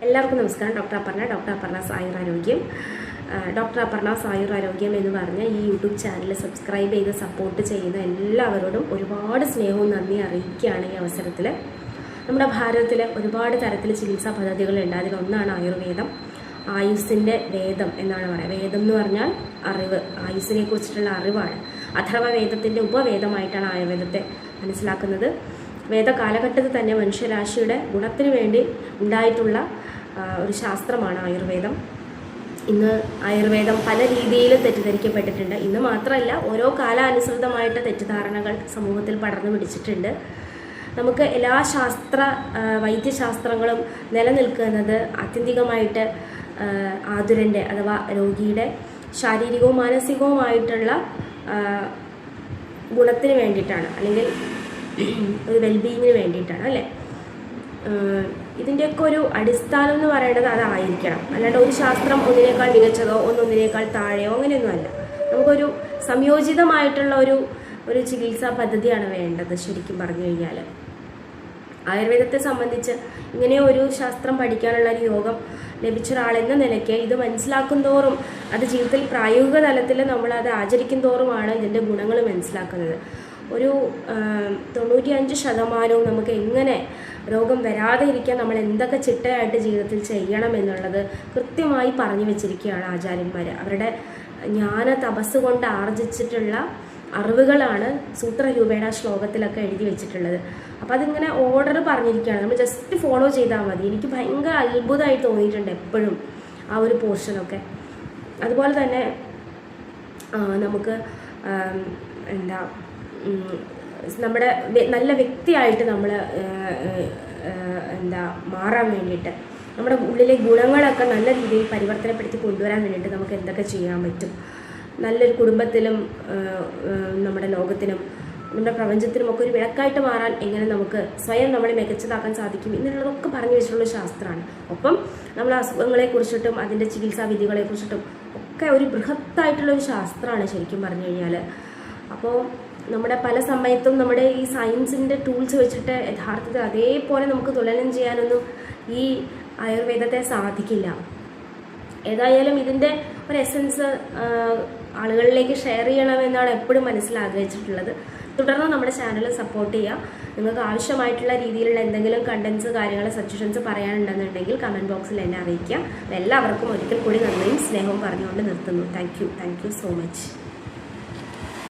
എല്ലാവർക്കും നമസ്കാരം. ഡോക്ടർ അപർണാസ് ആയുരാരോഗ്യം. ഡോക്ടർ അപർണാസ് ആയുരാരോഗ്യം എന്ന് പറഞ്ഞ ഈ യൂട്യൂബ് ചാനൽ സബ്സ്ക്രൈബ് ചെയ്ത് സപ്പോർട്ട് ചെയ്യുന്ന എല്ലാവരോടും ഒരുപാട് സ്നേഹവും നന്ദി അറിയിക്കുകയാണ് ഈ അവസരത്തിൽ. നമ്മുടെ ഭാരതത്തിൽ ഒരുപാട് തരത്തിൽ ചികിത്സാ പദ്ധതികളുണ്ട്. അതിലൊന്നാണ് ആയുർവേദം. ആയുസ്സിൻ്റെ വേദം എന്നാണ് പറയുക. വേദം എന്ന് പറഞ്ഞാൽ അറിവ്, ആയുസ്സിനെ കുറിച്ചിട്ടുള്ള അറിവാണ്. അഥർവ വേദത്തിൻ്റെ ഉപവേദമായിട്ടാണ് ആയുർവേദത്തെ മനസ്സിലാക്കുന്നത്. വേദ കാലഘട്ടത്തിൽ തന്നെ മനുഷ്യരാശിയുടെ ഗുണത്തിന് വേണ്ടി ഉണ്ടായിട്ടുള്ള ഒരു ശാസ്ത്രമാണ് ആയുർവേദം. ഇന്ന് ആയുർവേദം പല രീതിയിൽ തെറ്റിദ്ധരിക്കപ്പെട്ടിട്ടുണ്ട്. ഇന്ന് മാത്രമല്ല, ഓരോ കാലാനുസൃതമായിട്ട് തെറ്റിദ്ധാരണകൾ സമൂഹത്തിൽ പടർന്നു പിടിച്ചിട്ടുണ്ട്. നമുക്ക് എല്ലാ വൈദ്യശാസ്ത്രങ്ങളും നിലനിൽക്കുന്നത് ആത്യന്തികമായിട്ട് ആതുരൻ്റെ അഥവാ രോഗിയുടെ ശാരീരികവും മാനസികവുമായിട്ടുള്ള ഗുണത്തിന് വേണ്ടിയിട്ടാണ്, അല്ലെങ്കിൽ ഒരു വെൽബീയിങ്ങിന് വേണ്ടിയിട്ടാണ്, അല്ലേ? ഇതിൻ്റെയൊക്കെ ഒരു അടിസ്ഥാനം എന്ന് പറയുന്നത് അതായിരിക്കണം. അല്ലാണ്ട് ഒരു ശാസ്ത്രം ഒന്നിനേക്കാൾ മികച്ചതോ ഒന്നൊന്നിനേക്കാൾ താഴെയോ അങ്ങനെയൊന്നുമല്ല. നമുക്കൊരു സംയോജിതമായിട്ടുള്ള ഒരു ചികിത്സാ പദ്ധതിയാണ് വേണ്ടത്. ശരിക്കും പറഞ്ഞു കഴിഞ്ഞാൽ ആയുർവേദത്തെ സംബന്ധിച്ച് ഇങ്ങനെ ഒരു ശാസ്ത്രം പഠിക്കാനുള്ള ഒരു യോഗം ലഭിച്ച ഒരാളെന്ന നിലയ്ക്ക് ഇത് മനസ്സിലാക്കും തോറും, അത് ജീവിതത്തിൽ പ്രായോഗിക തലത്തിൽ നമ്മളത് ആചരിക്കും തോറുമാണ് ഇതിൻ്റെ ഗുണങ്ങൾ മനസ്സിലാക്കുന്നത്. ഒരു 95% നമുക്ക് എങ്ങനെ രോഗം വരാതെ ഇരിക്കാൻ നമ്മൾ എന്തൊക്കെ ചിട്ടയായിട്ട് ജീവിതത്തിൽ ചെയ്യണം എന്നുള്ളത് കൃത്യമായി പറഞ്ഞു വെച്ചിരിക്കുകയാണ് ആചാര്യന്മാർ. അവരുടെ ജ്ഞാന തപസ് കൊണ്ട് ആർജിച്ചിട്ടുള്ള അറിവുകളാണ് സൂത്രരൂപേണ ശ്ലോകത്തിലൊക്കെ എഴുതി വെച്ചിട്ടുള്ളത്. അപ്പോൾ അതിങ്ങനെ ഓർഡർ പറഞ്ഞിരിക്കുകയാണ്, നമ്മൾ ജസ്റ്റ് ഫോളോ ചെയ്താൽ മതി. എനിക്ക് ഭയങ്കര അത്ഭുതമായി തോന്നിയിട്ടുണ്ട് എപ്പോഴും ആ ഒരു പോർഷനൊക്കെ. അതുപോലെ തന്നെ നമുക്ക് നമ്മുടെ നല്ല വ്യക്തിയായിട്ട് നമ്മൾ മാറാൻ വേണ്ടിയിട്ട്, നമ്മുടെ ഉള്ളിലെ ഗുണങ്ങളൊക്കെ നല്ല രീതിയിൽ പരിവർത്തനപ്പെടുത്തി കൊണ്ടുവരാൻ വേണ്ടിയിട്ട് നമുക്ക് എന്തൊക്കെ ചെയ്യാൻ പറ്റും, നല്ലൊരു കുടുംബത്തിലും നമ്മുടെ ലോകത്തിനും നമ്മുടെ പ്രപഞ്ചത്തിനും ഒക്കെ ഒരു വിളക്കായിട്ട് മാറാൻ എങ്ങനെ നമുക്ക് സ്വയം നമ്മളെ മികച്ചതാക്കാൻ സാധിക്കും എന്നുള്ളതൊക്കെ പറഞ്ഞു വെച്ചിട്ടുള്ള ശാസ്ത്രമാണ്. ഒപ്പം നമ്മൾ അസുഖങ്ങളെക്കുറിച്ചിട്ടും അതിൻ്റെ ചികിത്സാ വിധികളെക്കുറിച്ചിട്ടും ഒക്കെ ഒരു ബൃഹത്തായിട്ടുള്ളൊരു ശാസ്ത്രമാണ് ശരിക്കും പറഞ്ഞു കഴിഞ്ഞാൽ. അപ്പോൾ നമ്മുടെ പല സമയത്തും നമ്മുടെ ഈ സയൻസിൻ്റെ ടൂൾസ് വെച്ചിട്ട് യഥാർത്ഥത്തിൽ അതേപോലെ നമുക്ക് തുലനം ചെയ്യാനൊന്നും ഈ ആയുർവേദത്തെ സാധിക്കില്ല. ഏതായാലും ഇതിൻ്റെ ഒരു എസൻസ് ആളുകളിലേക്ക് ഷെയർ ചെയ്യണമെന്നാണ് എപ്പോഴും മനസ്സിലാഗ്രഹിച്ചിട്ടുള്ളത്. തുടർന്ന് നമ്മുടെ ചാനൽ സപ്പോർട്ട് ചെയ്യുക. നിങ്ങൾക്ക് ആവശ്യമായിട്ടുള്ള രീതിയിലുള്ള എന്തെങ്കിലും കണ്ടൻസ്, കാര്യങ്ങൾ, സജഷൻസ് പറയാനുണ്ടെന്നുണ്ടെങ്കിൽ കമൻറ്റ് ബോക്സിൽ എന്നെ അറിയിക്കുക. എല്ലാവർക്കും ഒരിക്കൽ കൂടി നന്ദിയും സ്നേഹവും പറഞ്ഞുകൊണ്ട് നിർത്തുന്നു. Thank you so much.